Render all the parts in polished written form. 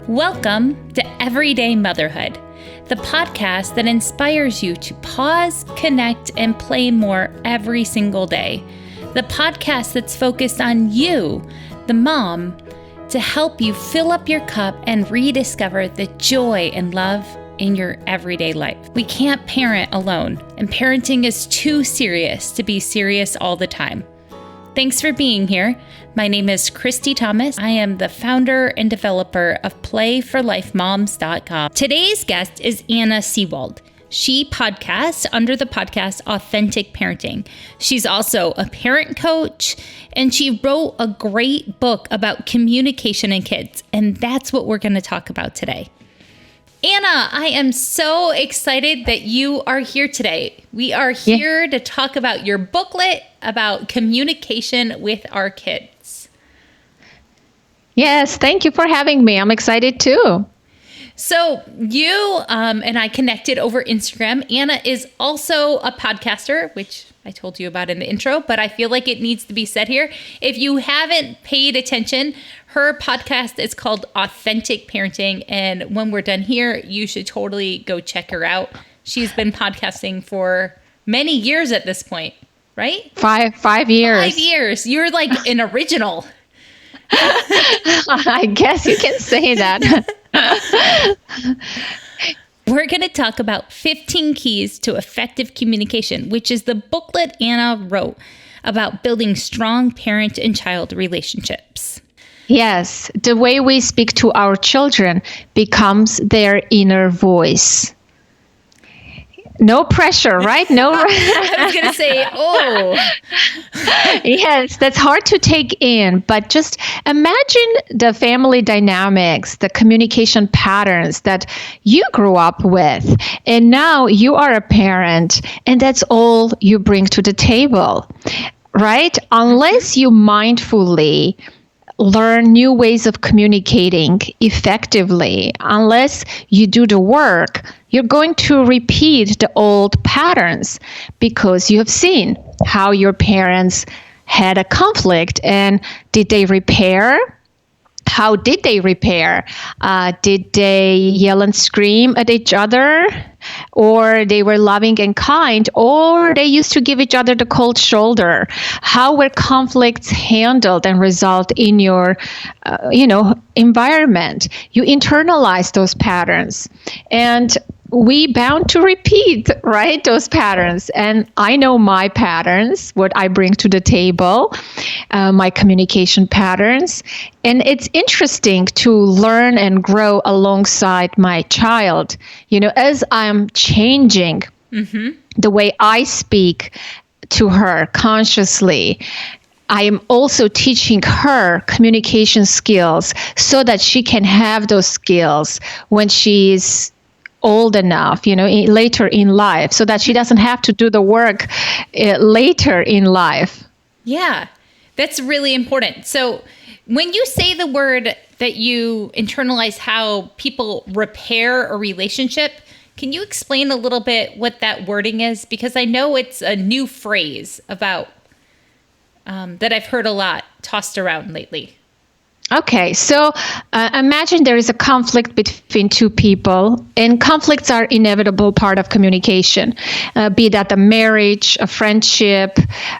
Welcome to Everyday Motherhood, the podcast that inspires you to pause, connect, and play more every single day. The podcast that's focused on you, the mom, to help you fill up your cup and rediscover the joy and love in your everyday life. We can't parent alone, and parenting is too serious to be serious all the time. Thanks for being here. My name is Christy Thomas. I am the founder and developer of PlayForLifeMoms.com. Today's guest is Anna Seewald. She podcasts under the podcast Authentic Parenting. She's also a parent coach, and she wrote a great book about communication in kids, and that's what we're going to talk about today. Anna, I am so excited that you are here today. We are here to talk about your booklet about communication with our kids. Yes, thank you for having me. I'm excited too. So you and I connected over Instagram. Anna is also a podcaster, which I told you about in the intro, but I feel like it needs to be said here. If you haven't paid attention, her podcast is called Authentic Parenting. And when we're done here, you should totally go check her out. She's been podcasting for many years at this point, right? 5 years. 5 years. You're like an original. I guess you can say that. We're going to talk about 15 keys to effective communication, which is the booklet Anna wrote about building strong parent and child relationships. Yes, the way we speak to our children becomes their inner voice. No pressure, right? No. I was going to say, Yes, that's hard to take in, but just imagine the family dynamics, the communication patterns that you grew up with, and now you are a parent, and that's all you bring to the table, right? Unless you mindfully learn new ways of communicating effectively, unless you do the work, you're going to repeat the old patterns because you have seen how your parents had a conflict and did they repair? How did they repair? Did they yell and scream at each other? Or they were loving and kind? Or they used to give each other the cold shoulder? How were conflicts handled and resolved in your, environment? You internalize those patterns. And we bound to repeat, right, those patterns. And I know my patterns, what I bring to the table, my communication patterns. And it's interesting to learn and grow alongside my child. You know, as I'm changing the way I speak to her consciously, I am also teaching her communication skills so that she can have those skills when she's old enough, later in life, so that she doesn't have to do the work later in life. Yeah, that's really important. So when you say the word that you internalize how people repair a relationship, can you explain a little bit what that wording is? Because I know it's a new phrase about that I've heard a lot tossed around lately. Okay, so imagine there is a conflict between two people, and conflicts are inevitable part of communication, be that a marriage, a friendship,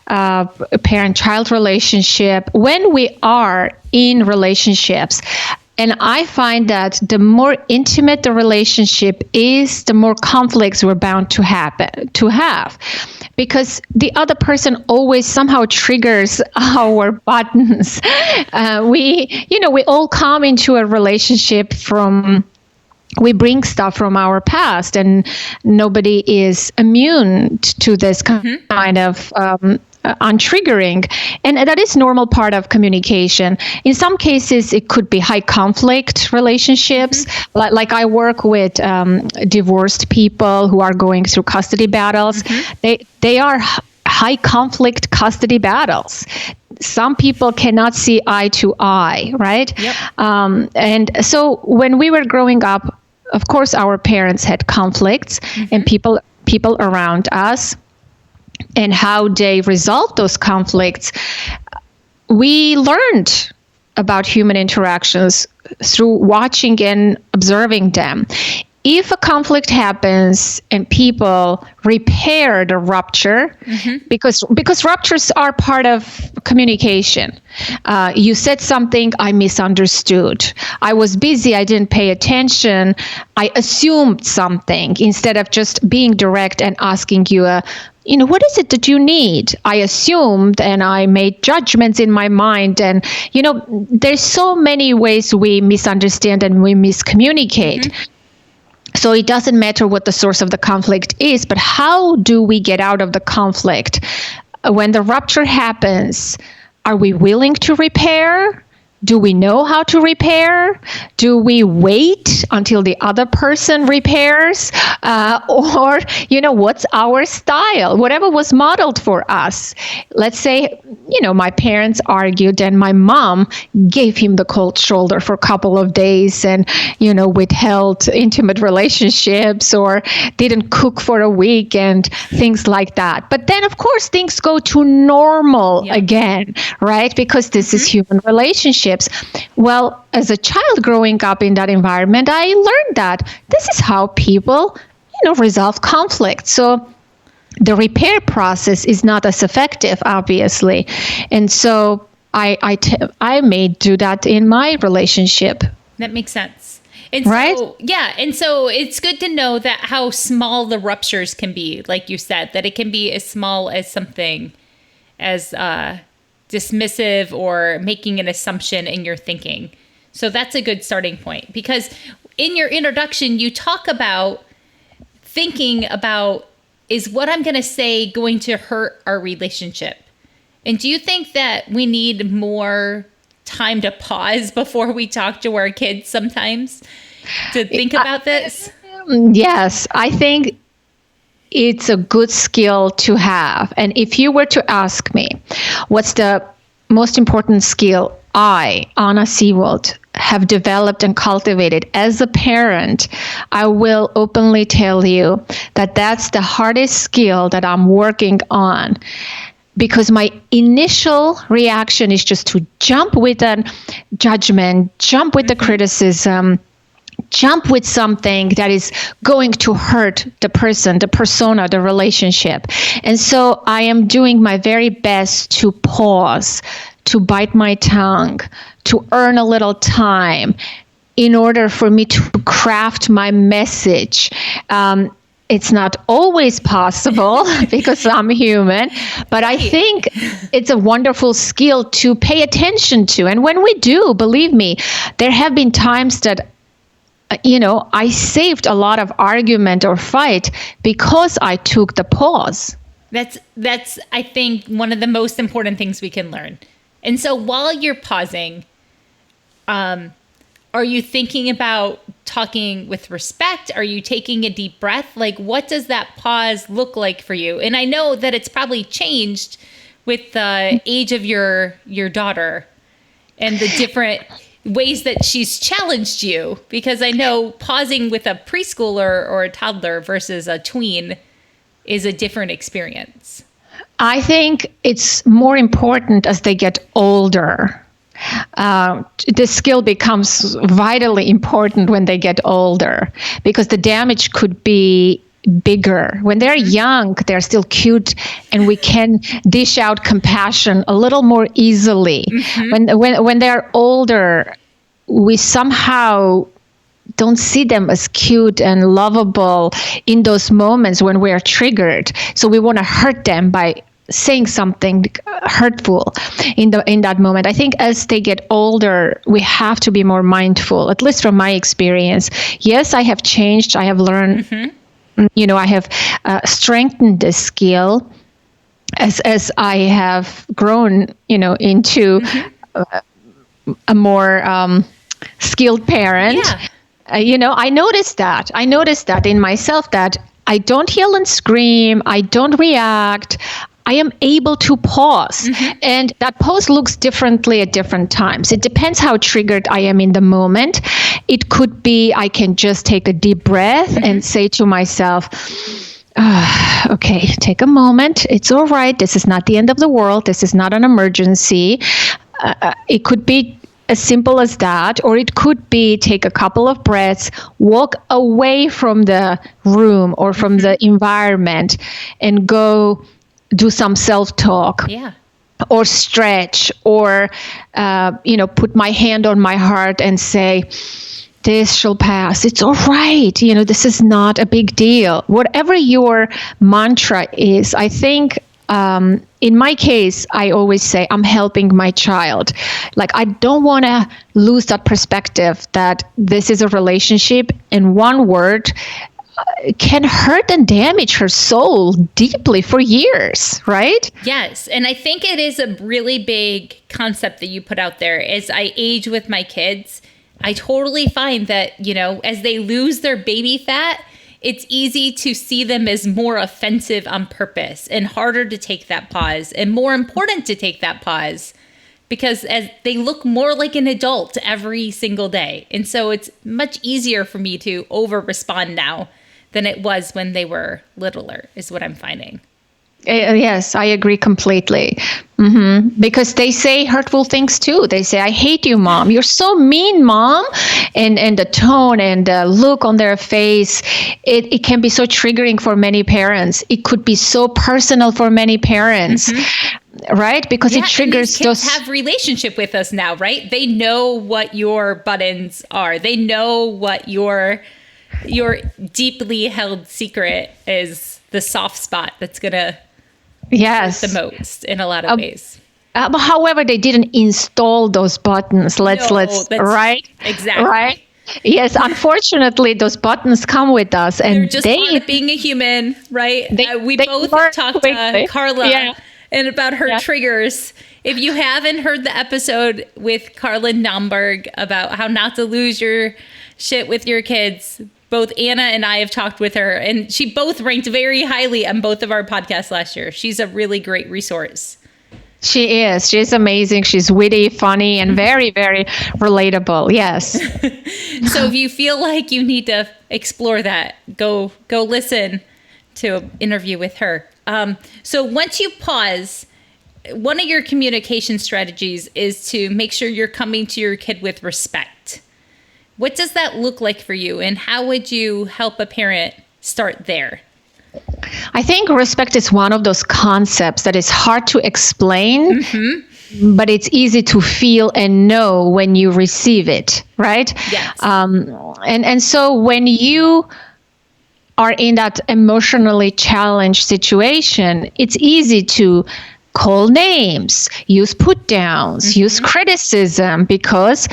a parent-child relationship. When we are in relationships, and I find that the more intimate the relationship is, the more conflicts we're bound to have. Because the other person always somehow triggers our buttons. We all come into a relationship we bring stuff from our past, and nobody is immune to this kind of untriggering. And that is normal part of communication. In some cases, it could be high conflict relationships. Like I work with divorced people who are going through custody battles. They are high conflict custody battles. Some people cannot see eye to eye, right? Yep. And so when we were growing up, of course, our parents had conflicts and people around us, and how they resolved those conflicts. We learned about human interactions through watching and observing them. If a conflict happens and people repair the rupture, because ruptures are part of communication. You said something, I misunderstood. I was busy, I didn't pay attention. I assumed something instead of just being direct and asking you what is it that you need? I assumed and I made judgments in my mind. And, there's so many ways we misunderstand and we miscommunicate. So it doesn't matter what the source of the conflict is, but how do we get out of the conflict? When the rupture happens, are we willing to repair? Do we know how to repair? Do we wait until the other person repairs? Or, what's our style? Whatever was modeled for us. Let's say, my parents argued and my mom gave him the cold shoulder for a couple of days and, withheld intimate relationships or didn't cook for a week and things like that. But then, of course, things go to normal again, right? Because this is human relationships. Well, as a child growing up in that environment, I learned that this is how people, resolve conflict. So the repair process is not as effective, obviously. And so I may do that in my relationship. That makes sense. And so, right? Yeah. And so it's good to know that how small the ruptures can be, like you said, that it can be as small as something as dismissive or making an assumption in your thinking. So that's a good starting point, because in your introduction, you talk about thinking about, is what I'm going to say going to hurt our relationship? And do you think that we need more time to pause before we talk to our kids sometimes to think about this? Yes, I think it's a good skill to have. And if you were to ask me, what's the most important skill I, Anna Seewald, have developed and cultivated as a parent, I will openly tell you that that's the hardest skill that I'm working on. Because my initial reaction is just to jump with a judgment, jump with the criticism, jump with something that is going to hurt the person, the persona, the relationship. And so I am doing my very best to pause, to bite my tongue, to earn a little time in order for me to craft my message. It's not always possible because I'm human, but I think it's a wonderful skill to pay attention to. And when we do, believe me, there have been times that I saved a lot of argument or fight because I took the pause. That's I think one of the most important things we can learn. And so while you're pausing, are you thinking about talking with respect? Are you taking a deep breath? Like, what does that pause look like for you? And I know that it's probably changed with the age of your daughter and the different ways that she's challenged you, because I know pausing with a preschooler or a toddler versus a tween is a different experience. I think it's more important as they get older. The skill becomes vitally important when they get older, because the damage could be bigger. When they're young, they're still cute, and we can dish out compassion a little more easily. When they're older, we somehow don't see them as cute and lovable in those moments when we are triggered. So we want to hurt them by saying something hurtful in that moment. I think as they get older, we have to be more mindful, at least from my experience. Yes, I have changed. I have learned, I have strengthened this skill as I have grown, into a more skilled parent. Yeah. I noticed that in myself, that I don't yell and scream. I don't react. I am able to pause. And that pause looks differently at different times. It depends how triggered I am in the moment. It could be I can just take a deep breath and say to myself, okay, take a moment. It's all right. This is not the end of the world. This is not an emergency. It could be as simple as that, or it could be take a couple of breaths, walk away from the room or from the environment and go do some self-talk. Yeah. Or stretch, or put my hand on my heart and say, this shall pass. It's all right. This is not a big deal. Whatever your mantra is, I think in my case, I always say I'm helping my child. Like, I don't want to lose that perspective that this is a relationship, and one word can hurt and damage her soul deeply for years, right? Yes. And I think it is a really big concept that you put out there. As I age with my kids, I totally find that, as they lose their baby fat, it's easy to see them as more offensive on purpose and harder to take that pause and more important to take that pause because as they look more like an adult every single day. And so it's much easier for me to over respond now than it was when they were littler, is what I'm finding. Yes, I agree completely. Because they say hurtful things too. They say, I hate you, Mom. You're so mean, Mom. And the tone and the look on their face, it can be so triggering for many parents. It could be so personal for many parents. Right? Because it triggers those kids have relationship with us now, right? They know what your buttons are. They know what your deeply held secret is, the soft spot that's going to hurt the most in a lot of ways. However, they didn't install those buttons. Let's right? Exactly. Right? Yes, unfortunately, those buttons come with us, and they're just part of being a human, right? We both talked to Carla and about her triggers. If you haven't heard the episode with Carla Naumberg about how not to lose your shit with your kids, both Anna and I have talked with her, and she both ranked very highly on both of our podcasts last year. She's a really great resource. She is. She's amazing. She's witty, funny, and very, very relatable. Yes. So if you feel like you need to explore that, go listen to an interview with her. So once you pause, one of your communication strategies is to make sure you're coming to your kid with respect. What does that look like for you, and how would you help a parent start there? I think respect is one of those concepts that is hard to explain, but it's easy to feel and know when you receive it, right? Yes. And so when you are in that emotionally challenged situation, it's easy to call names, use put downs, use criticism, because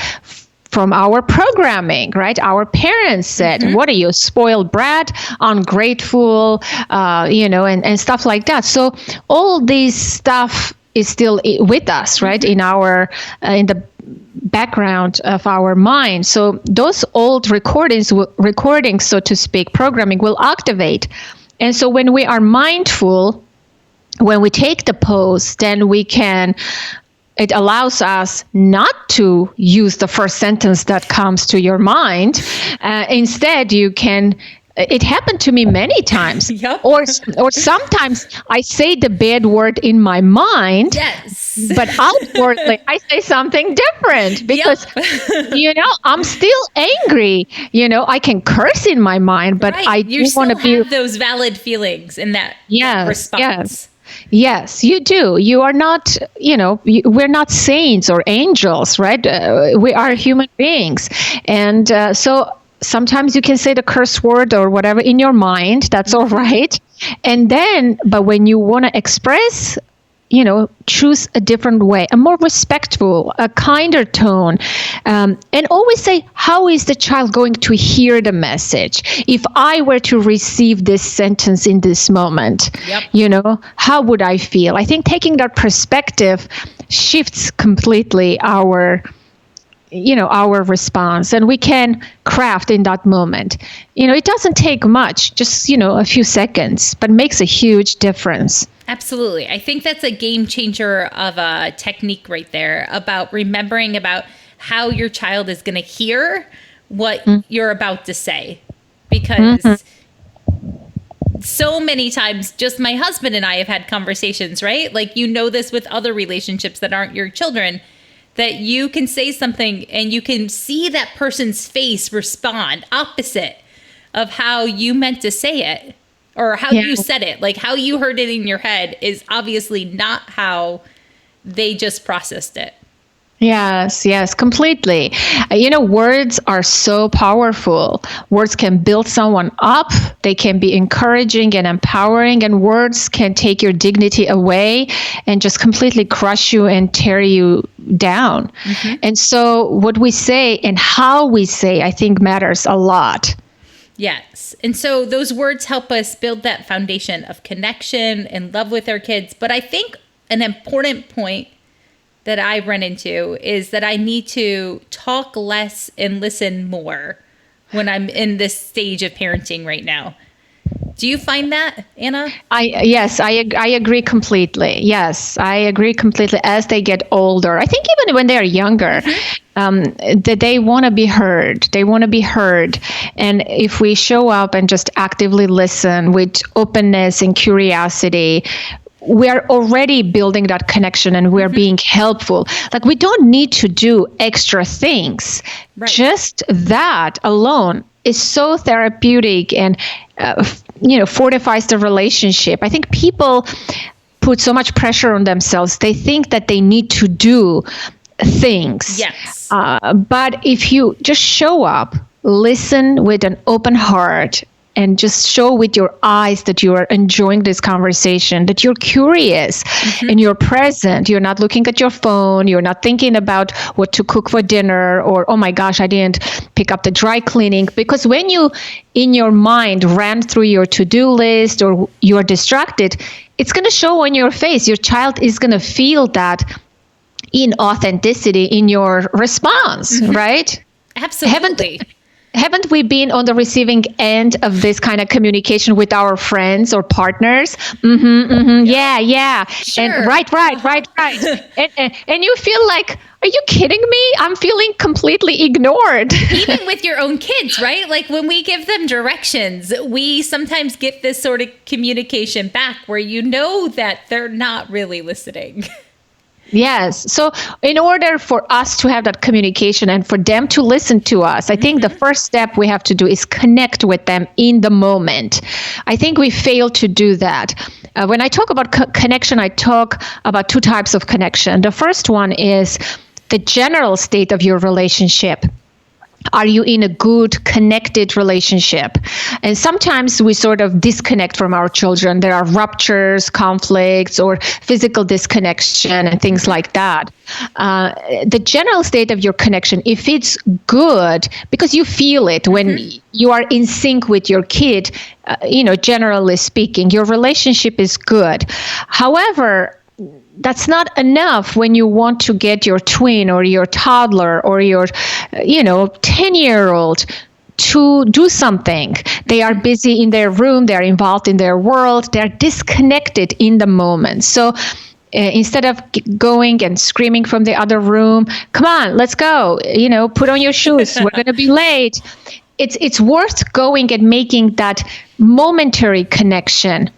from our programming, right? Our parents said, what are you, spoiled brat, ungrateful, and stuff like that. So all this stuff is still with us, right? In the background of our mind. So those old recordings, so to speak, programming will activate. And so when we are mindful, when we take the pause, then it allows us not to use the first sentence that comes to your mind. Instead, it happened to me many times. Yep. Or sometimes I say the bad word in my mind. Yes. But outwardly, I say something different because, I'm still angry. I can curse in my mind, but I do want to be those valid feelings in that response. Yes, you do. You are not, we're not saints or angels, right? We are human beings. And so sometimes you can say the curse word or whatever in your mind. That's all right. And then, but when you want to express, choose a different way, a more respectful, a kinder tone, and always say, how is the child going to hear the message? If I were to receive this sentence in this moment, how would I feel? I think taking that perspective shifts completely our response, and we can craft in that moment. It doesn't take much, just, a few seconds, but makes a huge difference. Absolutely. I think that's a game changer of a technique right there about remembering about how your child is going to hear what you're about to say. Because so many times, just my husband and I have had conversations, right? Like, this with other relationships that aren't your children. that you can say something and you can see that person's face respond opposite of how you meant to say it or how you said it. Like how you heard it in your head is obviously not how they just processed it. Yes, completely. Words are so powerful. Words can build someone up. They can be encouraging and empowering, and words can take your dignity away and just completely crush you and tear you down. Mm-hmm. And so what we say and how we say, I think, matters a lot. Yes. And so those words help us build that foundation of connection and love with our kids. But I think an important point that I run into is that I need to talk less and listen more when I'm in this stage of parenting right now. Do you find that, Anna? Yes, I agree completely. Yes, I agree completely. As they get older, I think even when they're younger, that they want to be heard. They want to be heard. And if we show up and just actively listen with openness and curiosity, we are already building that connection and we're being helpful. Like we don't need to do extra things. Right. Just that alone is so therapeutic and, fortifies the relationship. I think people put so much pressure on themselves. They think that they need to do things. Yes. But if you just show up, listen with an open heart, and just show with your eyes that you are enjoying this conversation, that you're curious and you're present. You're not looking at your phone. You're not thinking about what to cook for dinner or, oh my gosh, I didn't pick up the dry cleaning. Because when you, in your mind, ran through your to-do list or you're distracted, it's going to show on your face. Your child is going to feel that in authenticity in your response, right? Absolutely. Haven't we been on the receiving end of this kind of communication with our friends or partners? Yeah. Sure. And right. and you feel like, are you kidding me? I'm feeling completely ignored. Even with your own kids, right? Like when we give them directions, we sometimes get this sort of communication back where you know that they're not really listening. Yes. So in order for us to have that communication and for them to listen to us, I think the first step we have to do is connect with them in the moment. I think we fail to do that. When I talk about connection, I talk about two types of connection. The first one is the general state of your relationship. Are you in a good, connected relationship? And sometimes we sort of disconnect from our children. There are ruptures, conflicts, or physical disconnection and things like that. The general state of your connection, if it's good, because you feel it when you are in sync with your kid, generally speaking, your relationship is good. However, that's not enough when you want to get your twin or your toddler or your, 10-year-old to do something. They are busy in their room. They're involved in their world. They're disconnected in the moment. So instead of going and screaming from the other room, come on, let's go, put on your shoes. We're going to be late. It's worth going and making that momentary connection,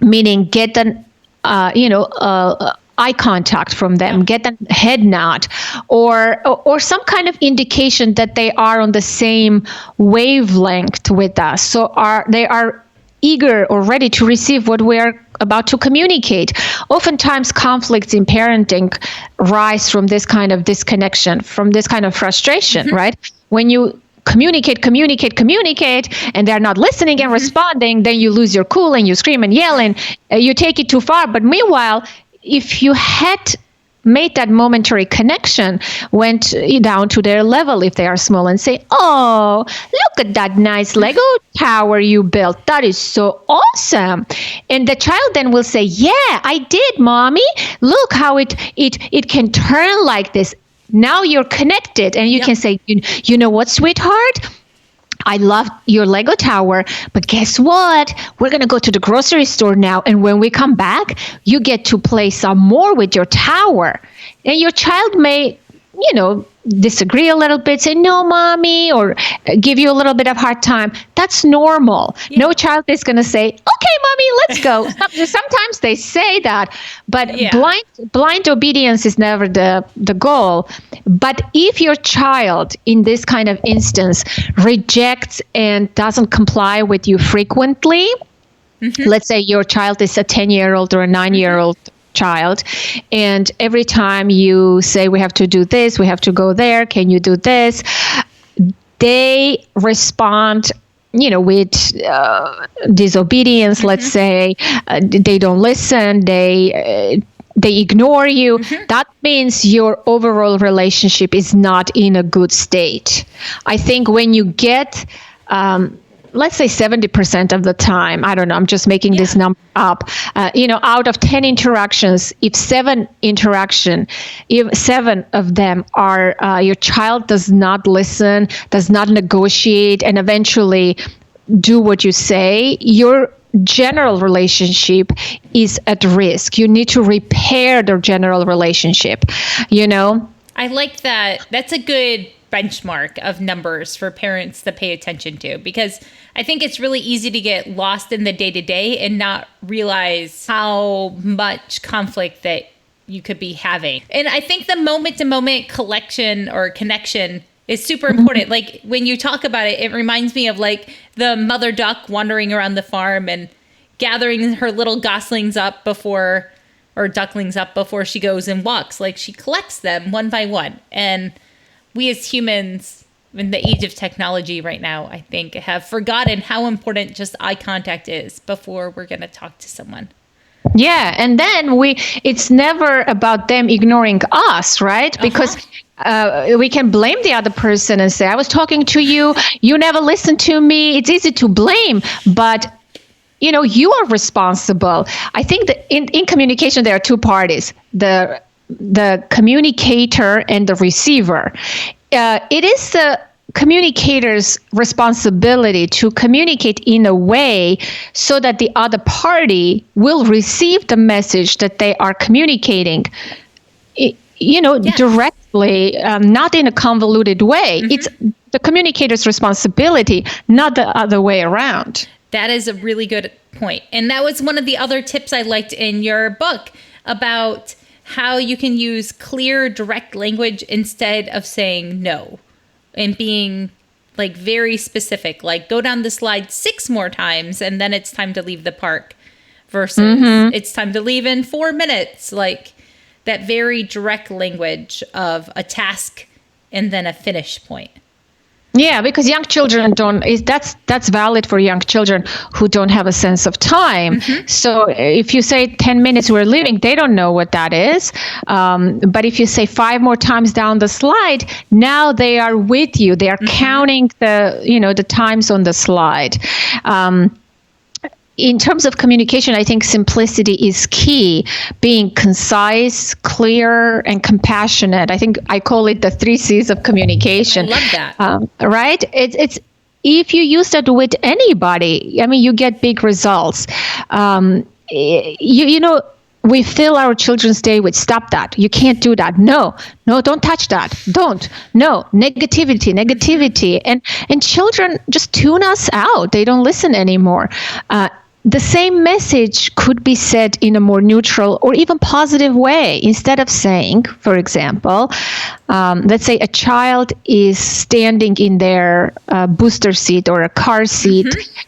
meaning get an eye contact from them, get a head nod, or some kind of indication that they are on the same wavelength with us. So they are eager or ready to receive what we are about to communicate. Oftentimes, conflicts in parenting rise from this kind of disconnection, from this kind of frustration, right? When you communicate, and they're not listening and responding, then you lose your cool and you scream and yell and you take it too far. But meanwhile, if you had made that momentary connection, went down to their level if they are small and say, oh, look at that nice Lego tower you built. That is so awesome. And the child then will say, yeah, I did, mommy. Look how it can turn like this. Now you're connected and you can say, you know what, sweetheart? I love your Lego tower, but guess what? We're going to go to the grocery store now. And when we come back, you get to play some more with your tower. And your child may, disagree a little bit, say, no, mommy, or give you a little bit of hard time, that's normal. Yeah. No child is going to say, okay, mommy, let's go. Sometimes they say that, but blind obedience is never the goal. But if your child in this kind of instance rejects and doesn't comply with you frequently, let's say your child is a 10-year-old or a 9-year-old child, and every time you say, we have to do this, we have to go there, can you do this, they respond with disobedience. Let's say they don't listen, they ignore you. That means your overall relationship is not in a good state. I think when you get let's say 70% of the time, I don't know, I'm just making this number up, out of 10 interactions, if 7 of them are your child does not listen, does not negotiate, and eventually do what you say, your general relationship is at risk. You need to repair their general relationship, I like that. That's a good benchmark of numbers for parents to pay attention to, because I think it's really easy to get lost in the day-to-day and not realize how much conflict that you could be having. And I think the moment-to-moment collection or connection is super important. Like when you talk about it, it reminds me of like the mother duck wandering around the farm and gathering her little ducklings up before she goes and walks. Like she collects them one by one. And we as humans in the age of technology right now, I think, have forgotten how important just eye contact is before we're going to talk to someone. Yeah. And then it's never about them ignoring us, right? Because we can blame the other person and say, I was talking to you, you never listened to me. It's easy to blame, but you are responsible. I think that in communication, there are two parties, the communicator and the receiver. It is the communicator's responsibility to communicate in a way so that the other party will receive the message that they are communicating, directly, not in a convoluted way. It's the communicator's responsibility, not the other way around. That is a really good point. And that was one of the other tips I liked in your book about how you can use clear, direct language instead of saying no, and being like very specific, like go down the slide 6 more times and then it's time to leave the park versus it's time to leave in 4 minutes. Like that very direct language of a task and then a finish point. Yeah, because young children that's valid for young children who don't have a sense of time. So if you say 10 minutes we're leaving, they don't know what that is. But if you say 5 more times down the slide, now they are with you. They are counting the times on the slide. In terms of communication, I think simplicity is key. Being concise, clear, and compassionate. I think I call it the 3 C's of communication. I love that. Right? It's if you use that with anybody, I mean, you get big results. We fill our children's day with stop that. You can't do that. No, don't touch that. Don't. No, negativity. And children just tune us out. They don't listen anymore. The same message could be said in a more neutral or even positive way. Instead of saying, for example, let's say a child is standing in their booster seat or a car seat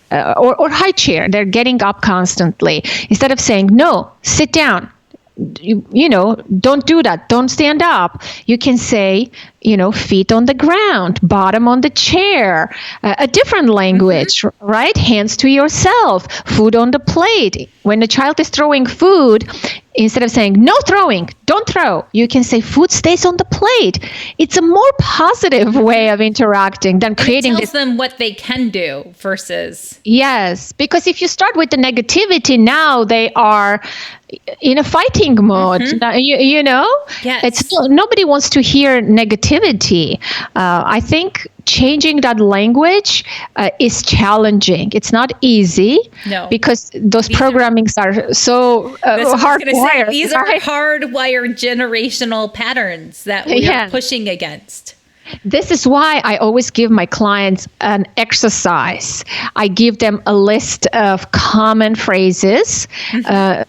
or high chair. They're getting up constantly. Instead of saying, no, sit down. Don't do that. Don't stand up. You can say, feet on the ground, bottom on the chair, a different language, right? Hands to yourself, food on the plate. When the child is throwing food, instead of saying, no throwing, don't throw, you can say, food stays on the plate. It's a more positive way of interacting than creating this. It tells them what they can do versus. Yes, because if you start with the negativity, now they are in a fighting mode. Yes. Nobody wants to hear negativity. I think changing that language is challenging. It's not easy. No. Because those programmings are so hardwired. These are hardwired generational patterns that we are pushing against. This is why I always give my clients an exercise. I give them a list of common phrases. I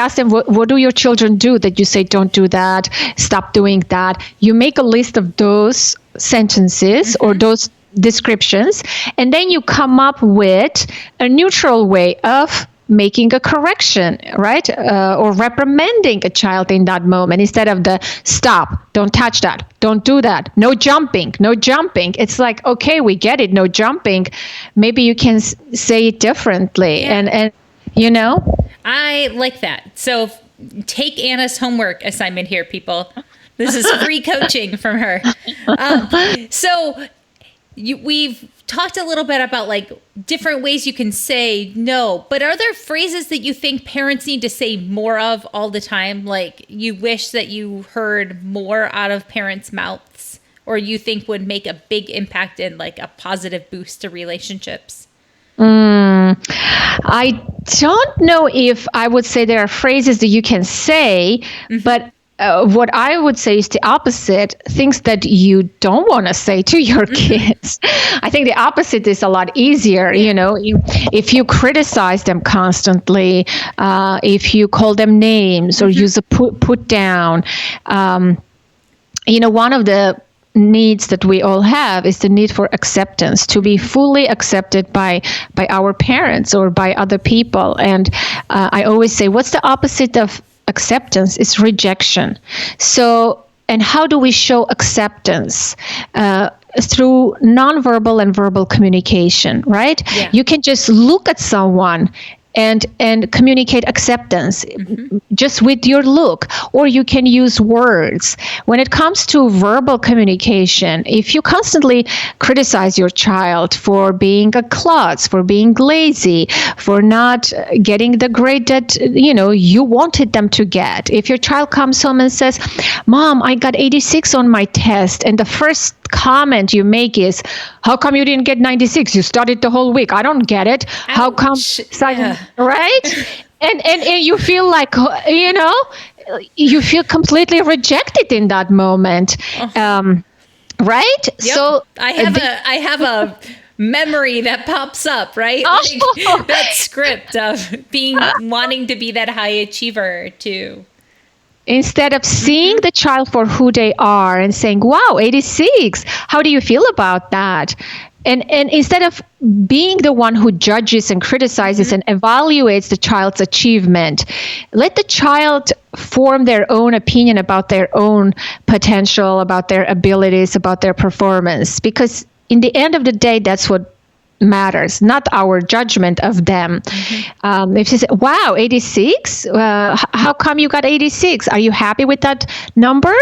ask them, what do your children do that you say, don't do that, stop doing that? You make a list of those sentences or those descriptions, and then you come up with a neutral way of making a correction, right? Or reprimanding a child in that moment instead of the stop, don't touch that, don't do that, no jumping. It's like, okay, we get it, no jumping. Maybe you can say it differently. And I like that. So take Anna's homework assignment here, people. This is free coaching from her. We've talked a little bit about like different ways you can say no, but are there phrases that you think parents need to say more of all the time? Like you wish that you heard more out of parents' mouths, or you think would make a big impact in like a positive boost to relationships? I don't know if I would say there are phrases that you can say, but what I would say is the opposite, things that you don't want to say to your kids. I think the opposite is a lot easier. If you criticize them constantly, if you call them names or use a put down, one of the needs that we all have is the need for acceptance, to be fully accepted by our parents or by other people. And I always say, what's the opposite of acceptance? Is rejection. So, and how do we show acceptance? Through nonverbal and verbal communication, right? Yeah. You can just look at someone and communicate acceptance just with your look, or you can use words. When it comes to verbal communication, if you constantly criticize your child for being a klutz, for being lazy, for not getting the grade that you wanted them to get, if your child comes home and says, "Mom, I got 86 on my test," and the first comment you make is, "How come you didn't get 96? You studied the whole week. I don't get it. Ouch. How come?" Right? and you feel like, you feel completely rejected in that moment. Right? Yep. So I have a memory that pops up, right? Oh. That script of wanting to be that high achiever too. Instead of seeing the child for who they are and saying, "Wow, 86, how do you feel about that?" And instead of being the one who judges and criticizes and evaluates the child's achievement, let the child form their own opinion about their own potential, about their abilities, about their performance. Because in the end of the day, that's what matters, not our judgment of them. If you say, "Wow, 86, how come you got 86? Are you happy with that number?"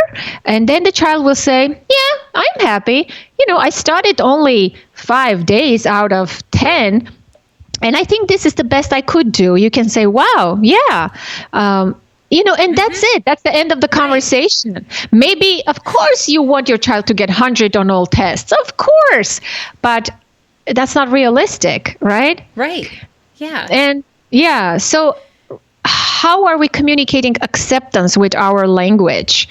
And then the child will say, "Yeah, I'm happy. I studied only 5 days out of 10, and I think this is the best I could do." You can say, "Wow, yeah." And that's it. That's the end of the conversation. Right. Maybe, of course, you want your child to get 100 on all tests. Of course. But that's not realistic, right? Right. Yeah. And so how are we communicating acceptance with our language?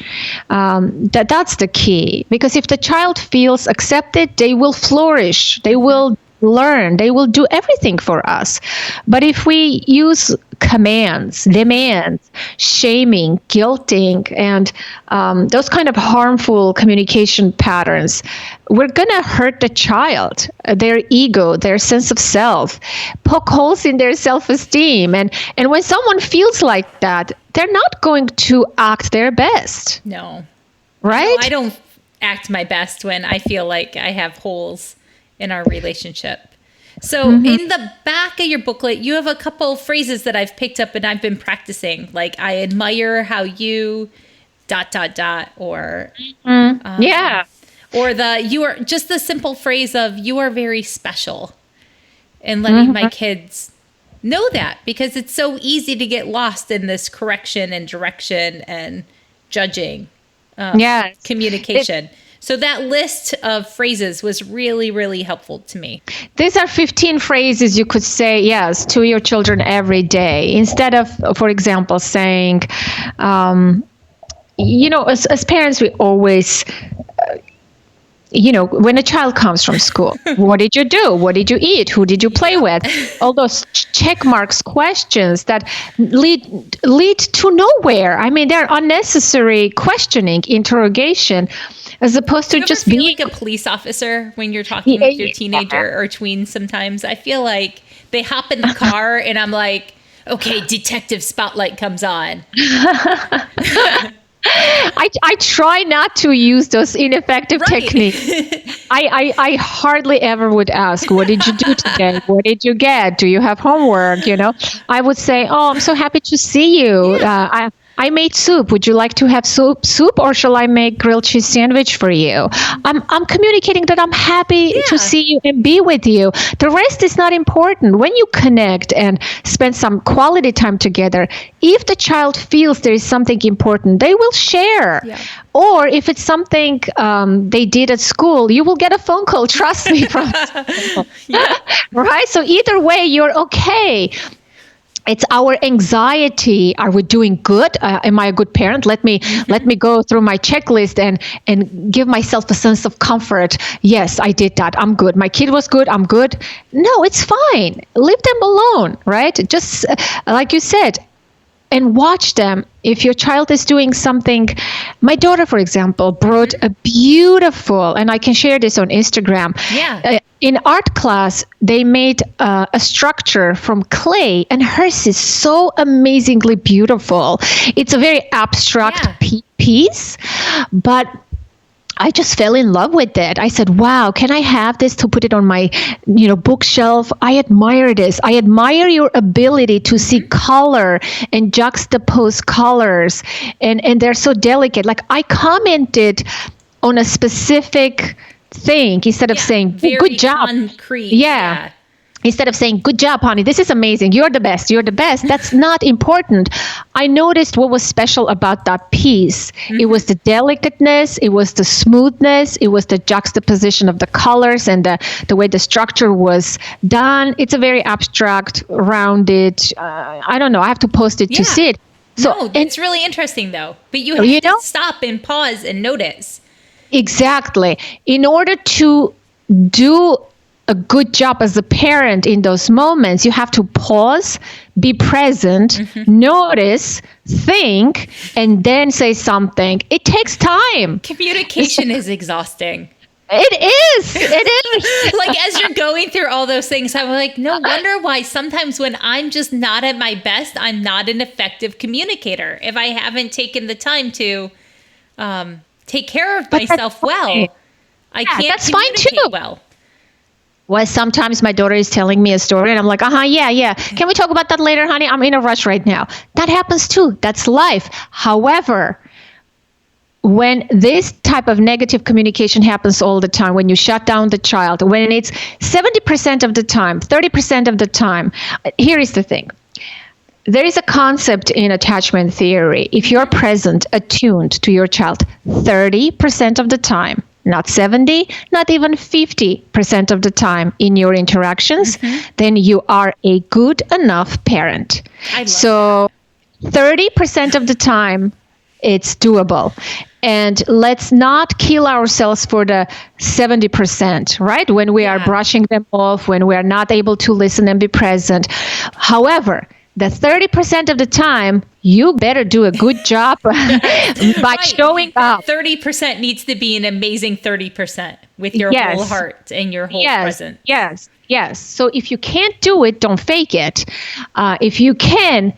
That's the key. Because if the child feels accepted, they will flourish. They will learn. They will do everything for us. But if we use commands, demands, shaming, guilting, and those kind of harmful communication patterns, we're going to hurt the child, their ego, their sense of self, poke holes in their self-esteem. And when someone feels like that, they're not going to act their best. No. Right? No, I don't act my best when I feel like I have holes in our relationship. So in the back of your booklet, you have a couple phrases that I've picked up and I've been practicing. Like, "I admire how you ... or or just the simple phrase of "you are very special," and letting my kids know that, because it's so easy to get lost in this correction and direction and judging communication. So that list of phrases was really, really helpful to me. These are 15 phrases you could say, yes, to your children every day. Instead of, for example, saying, as parents, we always, when a child comes from school, what did you do? What did you eat? Who did you play with? All those check marks questions that lead to nowhere. I mean, they're unnecessary questioning, interrogation, as opposed to just being like a police officer when you're talking with your teenager or tween sometimes. I feel like they hop in the car and I'm like, okay, detective spotlight comes on. I try not to use those ineffective techniques. I hardly ever would ask, what did you do today? What did you get? Do you have homework? I would say, oh, I'm so happy to see you. Yeah. I made soup. Would you like to have soup, or shall I make grilled cheese sandwich for you? I'm communicating that I'm happy to see you and be with you. The rest is not important. When you connect and spend some quality time together, if the child feels there is something important, they will share. Yeah. Or if it's something they did at school, you will get a phone call, trust me. Right? So either way, you're okay. It's our anxiety. Are we doing good? Am I a good parent? Let me go through my checklist and give myself a sense of comfort. Yes, I did that. I'm good. My kid was good. I'm good. No, it's fine. Leave them alone, right? Just like you said, and watch them. If your child is doing something, my daughter, for example, brought a beautiful, and I can share this on Instagram. Yeah. In art class, they made a structure from clay, and hers is so amazingly beautiful. It's a very abstract piece, but I just fell in love with it. I said, wow, can I have this to put it on my, bookshelf? I admire this. I admire your ability to see color and juxtapose colors. And they're so delicate. Like, I commented on a specific thing instead of saying, good job. Concrete. Yeah. Instead of saying, good job, honey, this is amazing. You're the best. You're the best. That's not important. I noticed what was special about that piece. Mm-hmm. It was the delicateness. It was the smoothness. It was the juxtaposition of the colors and the way the structure was done. It's a very abstract, rounded, I don't know. I have to post it to see it. So it's really interesting, though. But you have to stop and pause and notice. Exactly. In order to do a good job as a parent in those moments, you have to pause, be present, notice, think, and then say something. It takes time. Communication is exhausting. It is. Like, as you're going through all those things, I'm like, no wonder why sometimes when I'm just not at my best, I'm not an effective communicator. If I haven't taken the time to take care of myself well, I can't communicate well. Well, sometimes my daughter is telling me a story and I'm like, yeah. Can we talk about that later, honey? I'm in a rush right now. That happens too. That's life. However, when this type of negative communication happens all the time, when you shut down the child, when it's 70% of the time, 30% of the time, here is the thing. There is a concept in attachment theory. If you're present, attuned to your child 30% of the time, not 70, not even 50% of the time in your interactions, then you are a good enough parent. So 30% of the time, it's doable. And let's not kill ourselves for the 70%, right? When we are brushing them off, when we are not able to listen and be present. However, the 30% of the time, you better do a good job by showing up. 30% needs to be an amazing 30% with your whole heart and your whole presence. Yes. So if you can't do it, don't fake it. If you can,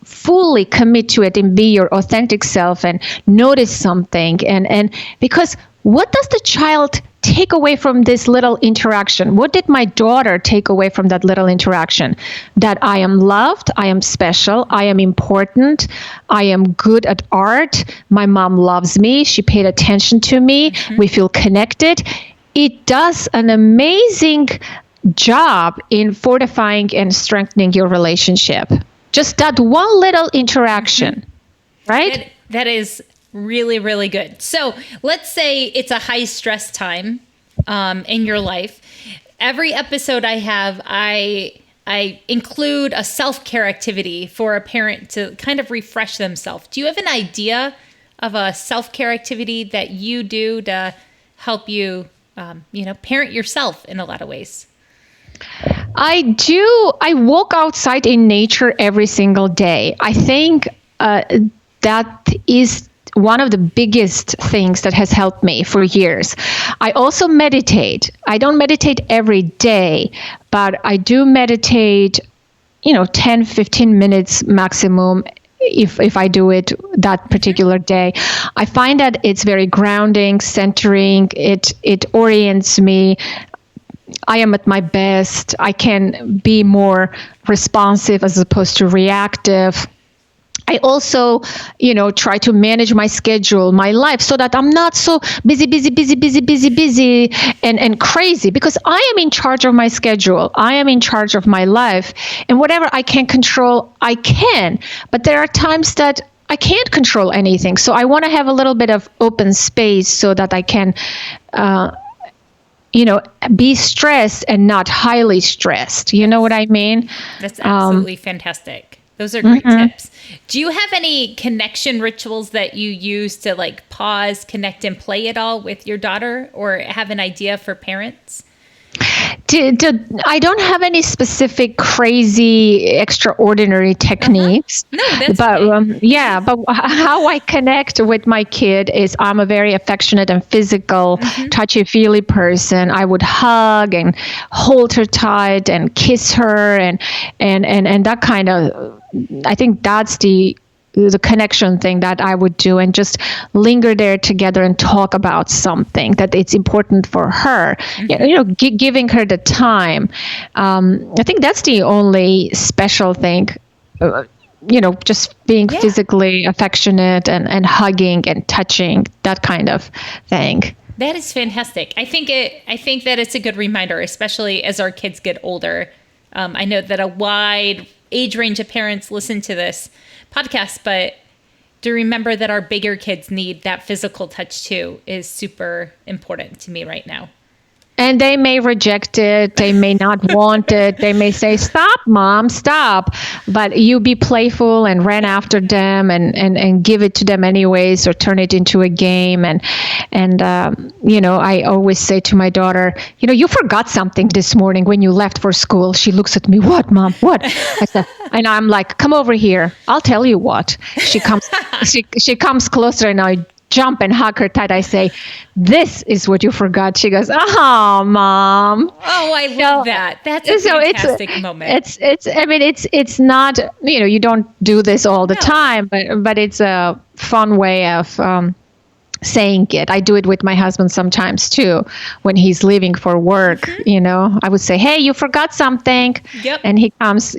fully commit to it and be your authentic self and notice something. And because what does the child take away from this little interaction? What did my daughter take away from that little interaction? That I am loved, I am special, I am important, I am good at art, my mom loves me, she paid attention to me, we feel connected. It does an amazing job in fortifying and strengthening your relationship. Just that one little interaction, right? That is really, really good. So let's say it's a high stress time in your life. Every episode I have, I include a self-care activity for a parent to kind of refresh themselves. Do you have an idea of a self-care activity that you do to help you, parent yourself in a lot of ways? I do. I walk outside in nature every single day. I think that is one of the biggest things that has helped me for years. I also meditate. I don't meditate every day, but I do meditate, 10, 15 minutes maximum if I do it that particular day. I find that it's very grounding, centering. It orients me. I am at my best. I can be more responsive as opposed to reactive. I also, try to manage my schedule, my life, so that I'm not so busy, and crazy, because I am in charge of my schedule. I am in charge of my life, and whatever I can control, I can. But there are times that I can't control anything. So I want to have a little bit of open space so that I can, be stressed and not highly stressed. You know what I mean? That's absolutely fantastic. Those are great tips. Do you have any connection rituals that you use to pause, connect, and play at all with your daughter, or have an idea for parents? I don't have any specific crazy extraordinary techniques. No, that's but how I connect with my kid is I'm a very affectionate and physical, touchy-feely person. I would hug and hold her tight and kiss her and that kind of. I think that's the connection thing that I would do, and just linger there together and talk about something that it's important for her, giving her the time. I think that's the only special thing, just being physically affectionate and hugging and touching, that kind of thing. That is fantastic. I think that it's a good reminder, especially as our kids get older. I know that a wide age range of parents listen to this podcast, but to remember that our bigger kids need that physical touch too is super important to me right now. And they may reject it. They may not want it. They may say, "Stop, Mom, stop." But you be playful and run after them and give it to them anyways, or turn it into a game. And I always say to my daughter, "You forgot something this morning when you left for school." She looks at me, "What, Mom? What?" I said, and I'm like, "Come over here. I'll tell you what." She comes, she comes closer, and I jump and hug her tight. I say, "This is what you forgot." She goes, "Oh, Mom." Oh, I love that. That's a fantastic moment. It's not, you don't do this all the time, but it's a fun way of saying it. I do it with my husband sometimes too. When he's leaving for work, I would say, "Hey, you forgot something." Yep. And he comes,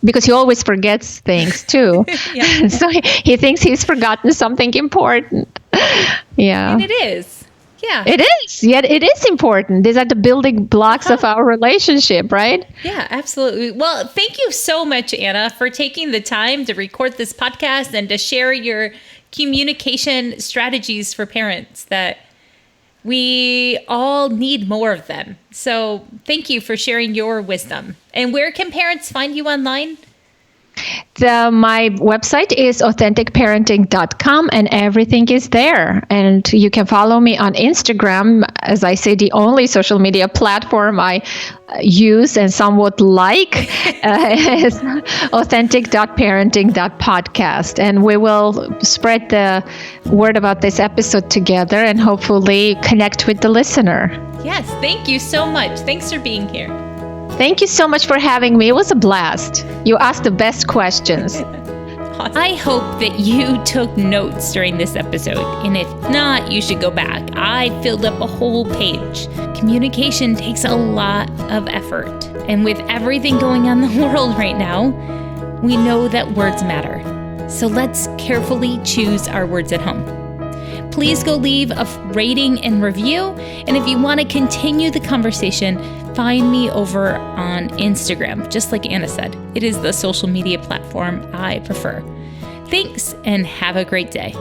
because he always forgets things too. So he thinks he's forgotten something important. Yeah. And it is. Yeah. It is. Yet it is important. These are the building blocks of our relationship, right? Yeah, absolutely. Well, thank you so much, Anna, for taking the time to record this podcast and to share your communication strategies for parents, that we all need more of them. So thank you for sharing your wisdom. And where can parents find you online? My website is authenticparenting.com, and everything is there. And you can follow me on Instagram. As I say, the only social media platform I use and somewhat like is authentic.parenting.podcast. And we will spread the word about this episode together and hopefully connect with the listener. Yes, thank you so much. Thanks for being here. Thank you so much for having me. It was a blast. You asked the best questions. I hope that you took notes during this episode, and if not, you should go back. I filled up a whole page. Communication takes a lot of effort, and with everything going on in the world right now, we know that words matter. So let's carefully choose our words at home. Please go leave a rating and review, and if you want to continue the conversation, find me over on Instagram. Just like Anna said, it is the social media platform I prefer. Thanks, and have a great day.